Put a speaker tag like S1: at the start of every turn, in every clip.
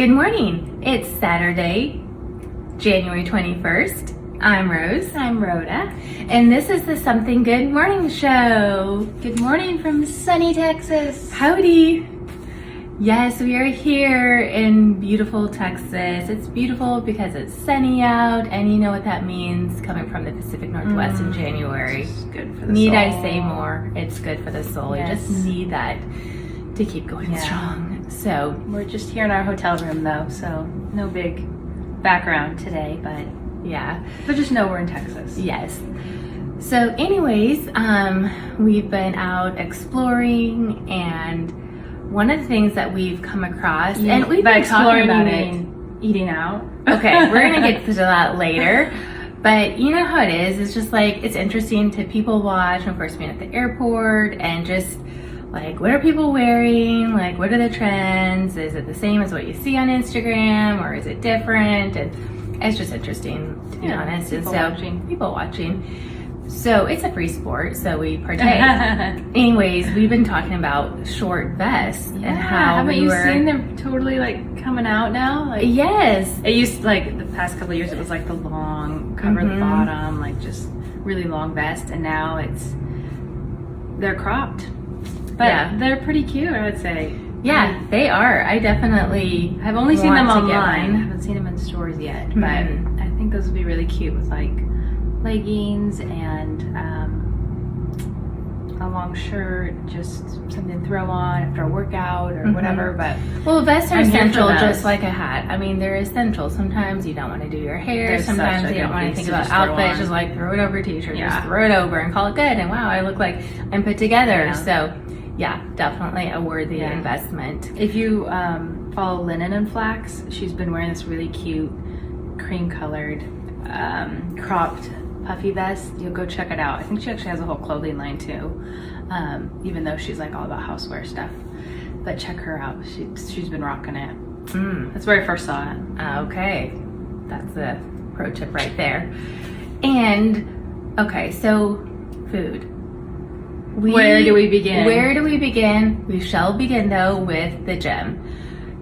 S1: Good morning. It's Saturday, January 21st. I'm Rose.
S2: I'm Rhoda.
S1: And this is the Something Good Morning Show.
S2: Good morning from sunny Texas.
S1: Howdy. Yes, we are here in beautiful Texas. It's beautiful because it's sunny out, and you know what that means coming from the Pacific Northwest in January.
S2: It's good for the
S1: Need
S2: soul.
S1: I say more? It's good for the soul.
S2: Yes.
S1: You just need that to keep going strong. So
S2: We're just here in our hotel room though, so no big background today, but just know we're in Texas.
S1: yes. So anyways, we've been out exploring, and one of the things that we've come across, and we've
S2: By
S1: been talking
S2: exploring,
S1: about
S2: you
S1: it.
S2: mean eating out.
S1: Okay, we're gonna get to that later. But you know how it is. It's just like, it's interesting to people watch, and of course being at the airport, and just like, what are people wearing? Like, what are the trends? Is it the same as what you see on Instagram, or is it different? And it's just interesting, to be honest. And people watching. So it's a free sport, so we partake. Anyways, we've been talking about short vests and how
S2: haven't
S1: we
S2: you
S1: were.
S2: seen them totally like coming out now? Like,
S1: Yes.
S2: it used to, like the past couple of years, it was like the long cover the bottom, like just really long vest, and now they're cropped. But they're pretty cute, I would say.
S1: Yeah, they are. I definitely
S2: I've only seen them
S1: want to get
S2: online. I
S1: one.
S2: haven't seen them in stores yet, but I think those would be really cute with like leggings and a long shirt, just something to throw on after a workout or whatever. But
S1: Well, vests are
S2: I'm here for
S1: essential,
S2: those.
S1: just like a hat. I mean, they're essential. Sometimes you don't want to do your hair.
S2: They're
S1: Sometimes
S2: such a
S1: you don't
S2: good
S1: want to
S2: piece
S1: think
S2: to
S1: about
S2: just throw
S1: outfits.
S2: on.
S1: Just like throw it over a t-shirt.
S2: Yeah.
S1: Just throw it over and call it good. And wow, I look like I'm put together.
S2: Yeah.
S1: So yeah, definitely a worthy investment.
S2: if you follow Linen and Flax, she's been wearing this really cute cream colored cropped puffy vest. You'll go check it out. I think she actually has a whole clothing line too, even though she's like all about houseware stuff. But check her out. She's been rocking it. That's where I first saw it.
S1: Okay, that's a pro tip right there. And okay, so food.
S2: Where do we begin?
S1: Where do we begin? We shall begin though with the gym.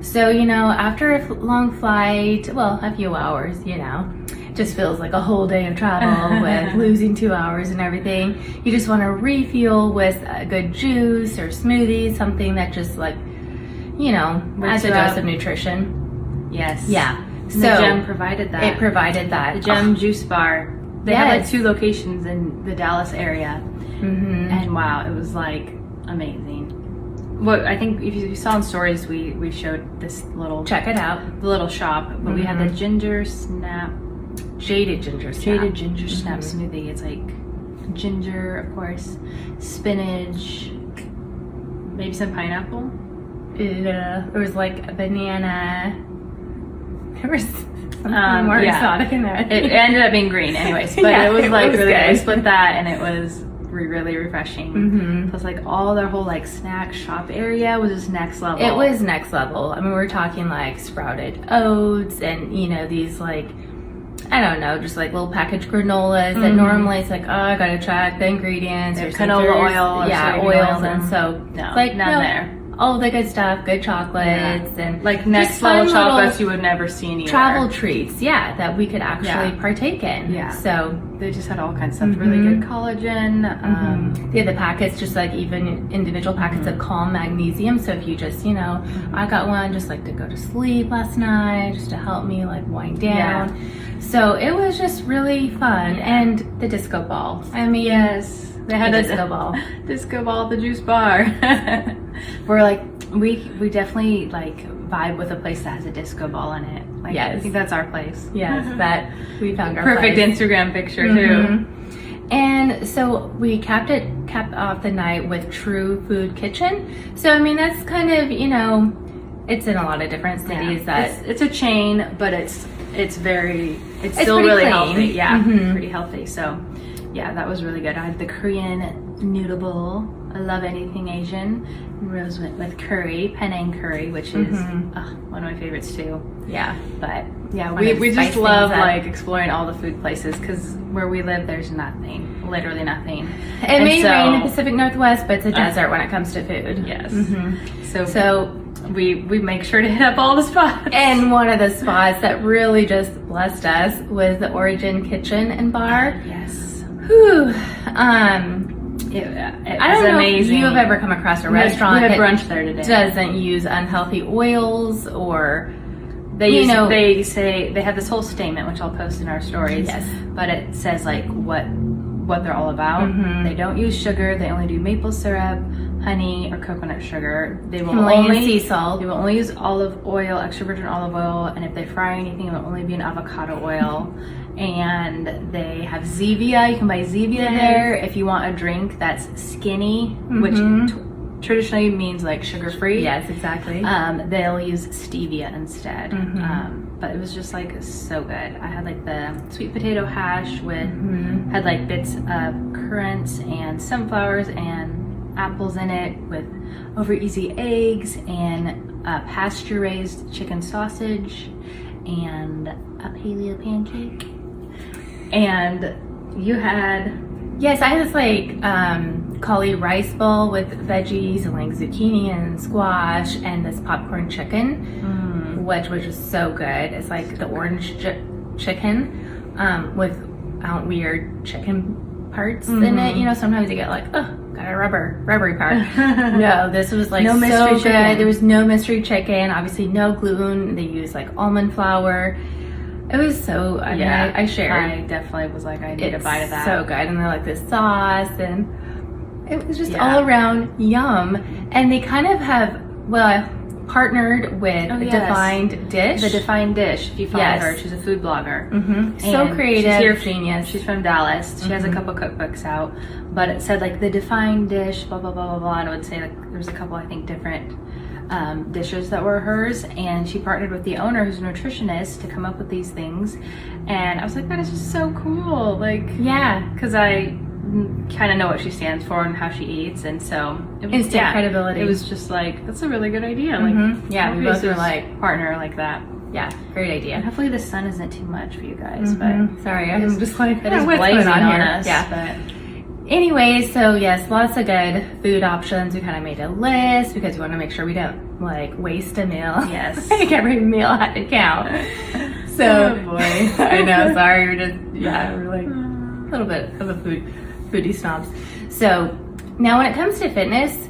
S1: So, you know, after a long flight, well, a few hours, you know, just feels like a whole day of travel with losing 2 hours and everything. You just want to refuel with a good juice or smoothie, something that just like, you know, adds a dose of nutrition.
S2: Yes.
S1: Yeah.
S2: So the gym provided that.
S1: It provided that.
S2: The gym juice bar. They have like 2 locations in the Dallas area. And wow, it was like amazing. What I think, if you saw in stories, we showed this little,
S1: Check it out.
S2: the little shop, but we had the jaded ginger snap smoothie. It's like ginger, of course, spinach, maybe some pineapple.
S1: There was like a banana. There was something more exotic in there.
S2: It ended up being green anyways, but
S1: Yeah,
S2: it was like
S1: was
S2: really good. I
S1: good.
S2: split that, and it was really refreshing. Plus, like all their whole like snack shop area was just next level.
S1: It was next level. I mean, we're talking like sprouted oats and, you know, these like, I don't know, just like little packaged granolas that normally it's like, oh, I gotta track the ingredients or
S2: canola oil or soybean
S1: oils,
S2: oil.
S1: and so
S2: No,
S1: it's like
S2: none there.
S1: all the good stuff, good chocolates and
S2: Like next
S1: just fun
S2: level chocolates
S1: little
S2: you would never see anywhere.
S1: travel treats, that we could actually partake in.
S2: Yeah.
S1: So
S2: They just had all kinds of stuff. Really good collagen.
S1: they had the packets, just like even individual packets of calm magnesium. So if you just, you know, I got one just like to go to sleep last night, just to help me like wind down. So it was just really fun. And the disco ball. I mean,
S2: Yes, they had
S1: the
S2: a
S1: disco ball.
S2: disco ball at the juice bar. We're like, we definitely like vibe with a place that has a disco ball in it. Like,
S1: Yes.
S2: I think that's our place.
S1: Yes, that we found our
S2: Perfect
S1: place.
S2: Instagram picture too.
S1: And so we capped off the night with True Food Kitchen. So I mean, that's kind of, you know, it's in a lot of different cities.
S2: It's a chain, but it's still
S1: pretty
S2: really
S1: clean.
S2: healthy. Yeah, pretty healthy. So yeah, that was really good. I had the Korean noodle bowl. I love anything Asian. Rose went with curry, Penang curry, which is one of my favorites too.
S1: Yeah.
S2: But yeah,
S1: Wanna
S2: we
S1: spice
S2: just love
S1: things up.
S2: like exploring all the food places, because where we live there's nothing, literally nothing.
S1: It may rain in the Pacific Northwest, but it's a desert when it comes to food.
S2: Yes.
S1: So
S2: we make sure to hit up all the spots.
S1: And one of the spots that really just blessed us was the Origin Kitchen and Bar.
S2: Yes.
S1: Whew.
S2: It
S1: I don't
S2: was
S1: know
S2: amazing.
S1: if you've ever come across a restaurant
S2: we had
S1: that
S2: brunch there today.
S1: doesn't use unhealthy oils or
S2: They say they have this whole statement, which I'll post in our stories.
S1: Yes.
S2: But it says like what they're all about.
S1: Mhm.
S2: They don't use sugar. They only do maple syrup, honey, or coconut sugar. They will
S1: Himalayan
S2: only
S1: sea salt.
S2: They will only use olive oil, extra virgin olive oil, and if they fry anything, it will only be in avocado oil. And they have Zevia. You can buy Zevia there if you want a drink that's skinny, which traditionally means like sugar-free.
S1: Yes, exactly.
S2: They'll use stevia instead. But it was just like so good. I had like the sweet potato hash with had like bits of currants and sunflowers and apples in it with over easy eggs and pasture raised chicken sausage and a paleo pancake. And you had
S1: Yes, I had this like cauli rice bowl with veggies and like zucchini and squash and this popcorn chicken, which was just so good. It's like the orange chicken with weird chicken parts in it. You know, sometimes you get like, oh, got a rubbery part. No, this was like
S2: No
S1: so
S2: mystery
S1: good.
S2: chicken.
S1: There was no mystery chicken. Obviously, no gluten. They used like almond flour. It was so, I mean, I shared.
S2: I definitely was like, I need a bite of that.
S1: So good. And they're like this sauce, and it was just all around yum. And they kind of have, partnered with Defined Dish.
S2: The Defined Dish, if you follow her, she's a food blogger.
S1: So creative,
S2: she's here,
S1: genius.
S2: She's from Dallas. She has a couple cookbooks out, but it said like the Defined Dish, blah, blah, blah, blah, blah. And it would say like there's a couple, I think, different dishes that were hers, and she partnered with the owner who's a nutritionist to come up with these things. And I was like, that is just so cool. Like,
S1: yeah,
S2: because I kind of know what she stands for and how she eats, and so it was,
S1: instant credibility.
S2: It was just like, that's a really good idea. Like,
S1: we both were like,
S2: partner like that.
S1: Yeah, great idea.
S2: And hopefully the sun isn't too much for you guys. But
S1: sorry, I'm just like,
S2: it is
S1: what's
S2: blazing
S1: going on here?
S2: us.
S1: Yeah.
S2: But
S1: anyway, so yes, lots of good food options. We kind of made a list because we want to make sure we don't like waste a meal.
S2: Yes.
S1: Like every meal had to count. So,
S2: oh boy.
S1: I know, sorry, we're just, we're like a little bit of a foodie snobs. So now when it comes to fitness,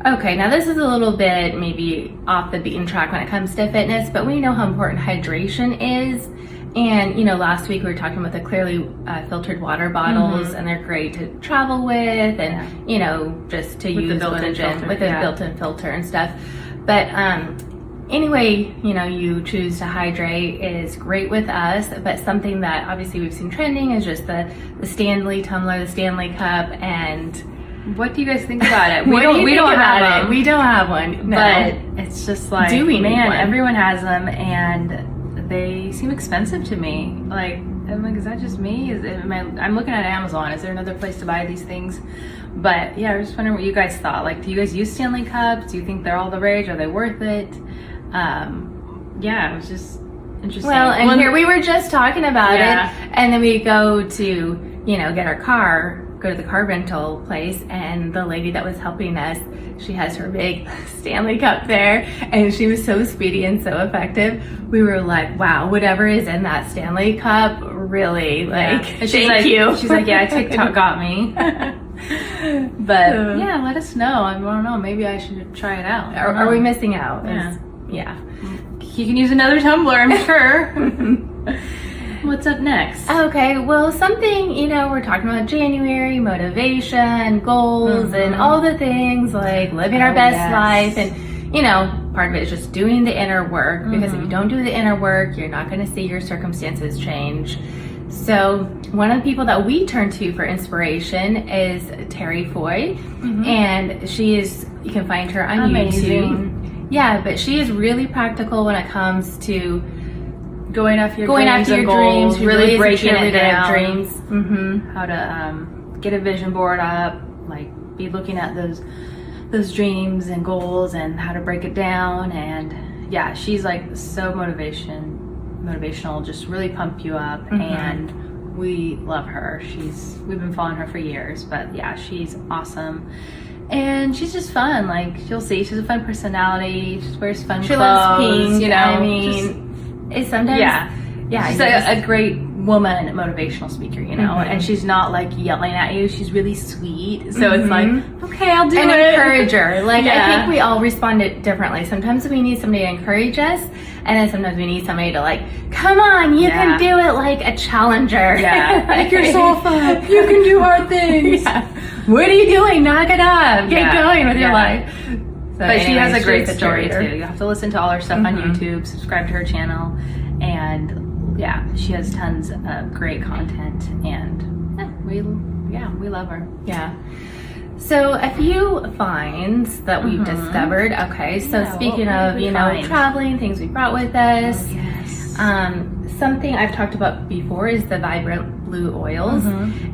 S1: okay, now this is a little bit maybe off the beaten track when it comes to fitness, but we know how important hydration is. And, you know, last week we were talking about the clearly filtered water bottles, and they're great to travel with and, you know, just to use
S2: the built-in filter,
S1: with a built-in filter and stuff. But anyway, you know, you choose to hydrate is great with us, but something that obviously we've seen trending is just the Stanley tumbler, the Stanley cup, and
S2: what do you guys think about it?
S1: we don't have
S2: them.
S1: We don't have one, no.
S2: But it's just like,
S1: Do we need
S2: man,
S1: one?
S2: everyone has them, and they seem expensive to me. Like, I'm like, is that just me? I'm looking at Amazon. Is there another place to buy these things? But yeah, I was just wondering what you guys thought. Like, do you guys use Stanley cups? Do you think they're all the rage? Are they worth it? Yeah, it was just interesting.
S1: Well, and here we were just talking about
S2: Yeah.
S1: it, and then we go to, you know, get our car, go to the car rental place, and the lady that was helping us, she has her big Stanley cup there, and she was so speedy and so effective. We were like, wow, whatever is in that Stanley cup, really, like,
S2: And
S1: thank you.
S2: She's like, yeah, TikTok got me. But yeah, let us know. I don't know. Maybe I should try it out.
S1: Are we missing out?
S2: Yeah.
S1: Yeah.
S2: You can use another tumbler, I'm sure. What's up next?
S1: Okay, well, something, you know, we're talking about January, motivation, goals, and all the things like living our best life. And, you know, part of it is just doing the inner work, because if you don't do the inner work, you're not going to see your circumstances change. So one of the people that we turn to for inspiration is Terri Foy, and she is, you can find her on YouTube. Yeah, but she is really practical when it comes to
S2: going after your
S1: dreams,
S2: really breaking it down.
S1: Dreams.
S2: How to get a vision board up, like be looking at those dreams and goals and how to break it down. And yeah, she's like so motivational, just really pump you up. And we love her. We've been following her for years, but yeah, she's awesome. And she's just fun. Like, you'll see, she's a fun personality. She wears fun
S1: She
S2: clothes.
S1: loves pink.
S2: You know,
S1: I mean, it's sometimes
S2: she's a great woman motivational speaker, you know, and she's not like yelling at you. She's really sweet. So it's like, okay, I'll do
S1: an
S2: it.
S1: encourager. Like, I think we all respond differently. Sometimes we need somebody to encourage us, and then sometimes we need somebody to like, come on, you can do it, like a challenger.
S2: Yeah, pick yourself up. You can do hard things.
S1: What are you doing? Knock it up. Get going with your life. So
S2: but she has a great
S1: she's
S2: story
S1: curator.
S2: too. You have to listen to all her stuff on YouTube, subscribe to her channel, and she has tons of great content, and we love her.
S1: Yeah. So a few finds that we've discovered. Okay, so speaking of, traveling, things we brought with us.
S2: Oh, yes.
S1: Something I've talked about before is the vibrant blue oils.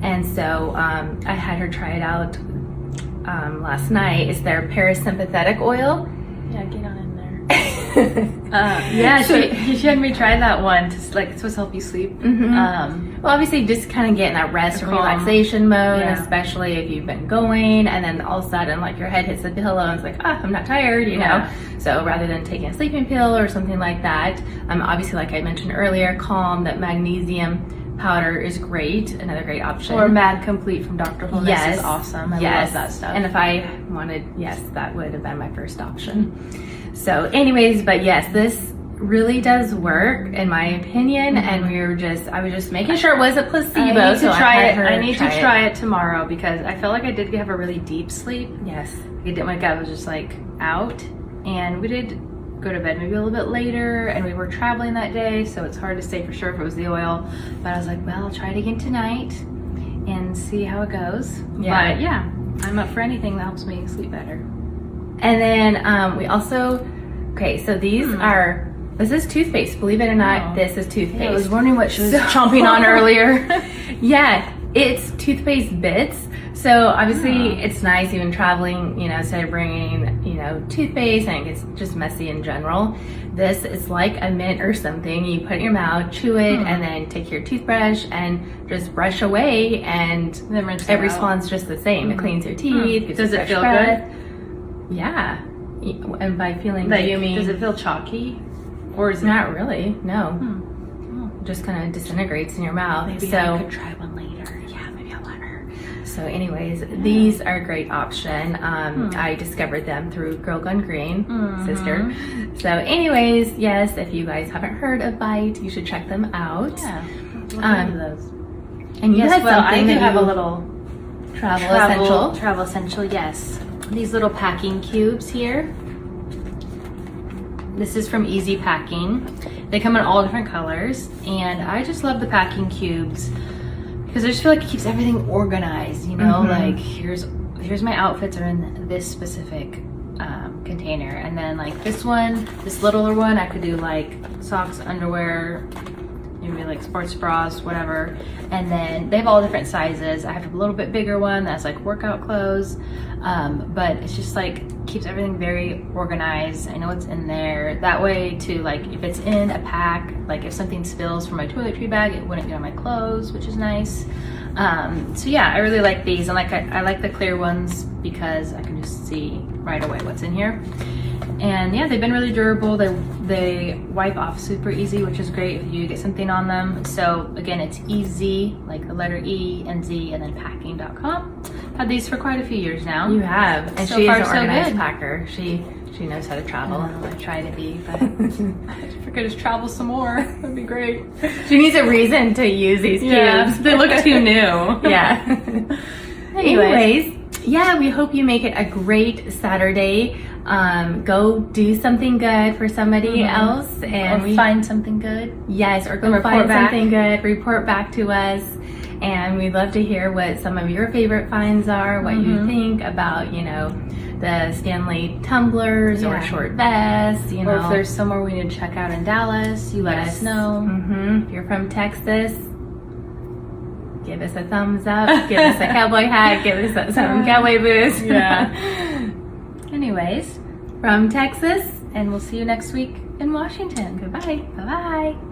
S1: And so I had her try it out last night. It's their parasympathetic oil.
S2: Yeah, get on in there. She had me try that one. It's supposed to help you sleep.
S1: Well, obviously, just kind of get in that rest and relaxation mode, especially if you've been going, and then all of a sudden, like, your head hits the pillow, and it's like, I'm not tired, you know? So rather than taking a sleeping pill or something like that, obviously, like I mentioned earlier, Calm, that magnesium powder is great, another great option.
S2: Or Mad Complete from Dr. Wellness is awesome. I love that stuff.
S1: And if I wanted, that would have been my first option. So anyways, but yes, this really does work in my opinion, and I was just making sure it wasn't placebo.
S2: I need to try it tomorrow, because I felt like I did have a really deep sleep.
S1: Yes.
S2: I didn't wake up, I was just like out, and we did go to bed maybe a little bit later, and we were traveling that day, so it's hard to say for sure if it was the oil, but I was like, well, I'll try it again tonight and see how it goes.
S1: Yeah.
S2: But I'm up for anything that helps me sleep better.
S1: And then we also, so these are, this is toothpaste. Believe it or not, this is toothpaste.
S2: I was wondering what she was chomping on earlier.
S1: It's toothpaste bits. So obviously it's nice even traveling, instead of bringing, toothpaste, and it gets just messy in general. This is like a mint or something. You put it in your mouth, chew it, and then take your toothbrush and just brush away, and
S2: then rinse
S1: it responds just the same. It cleans your teeth.
S2: Does it feel good?
S1: Yeah. And by feeling
S2: like,
S1: you mean,
S2: does it feel chalky? Or is it
S1: not really? No. Just kind of disintegrates in your mouth.
S2: Maybe I could try one later.
S1: Yeah, maybe I'll let her. So anyways, these are a great option. I discovered them through Girl Gone Green, sister. So anyways, yes, if you guys haven't heard of Bite, you should check them out.
S2: Yeah. Those.
S1: And you have
S2: I do have a little
S1: travel
S2: essential, yes. These little packing cubes here. This is from Easy Packing. They come in all different colors, and I just love the packing cubes because I just feel like it keeps everything organized, like here's my outfits are in this specific container, and then like this littler one, I could do like socks, underwear, maybe like sports bras, whatever. And then they have all different sizes. I have a little bit bigger one that's like workout clothes, but it's just like keeps everything very organized. I know what's in there. That way too, like if it's in a pack, like if something spills from my toiletry bag, it wouldn't get on my clothes, which is nice. So yeah, I really like these, and like I like the clear ones because I can just see right away what's in here. And yeah, they've been really durable. They wipe off super easy, which is great if you get something on them. So again, it's easy, like the letter E and Z, and then packing.com. Had these for quite a few years now.
S1: You have, and
S2: so
S1: she
S2: far,
S1: is an organized
S2: so good.
S1: packer. She knows how to travel.
S2: I try to be, but if I could just travel some more, that'd be great.
S1: She needs a reason to use these cubes.
S2: They look too new.
S1: Yeah. Anyways, we hope you make it a great Saturday. Go do something good for somebody else, and
S2: find something good.
S1: Yes, or go find something good. Report back to us, and we'd love to hear what some of your favorite finds are. What you think about, the Stanley tumblers or short vests.
S2: Or if there's somewhere we need to check out in Dallas, you let us know.
S1: If you're from Texas, give us a thumbs up. Give us a cowboy hat. Give us some cowboy boots.
S2: Yeah. Anyways,
S1: from Texas,
S2: and we'll see you next week in Washington.
S1: Goodbye.
S2: Bye-bye.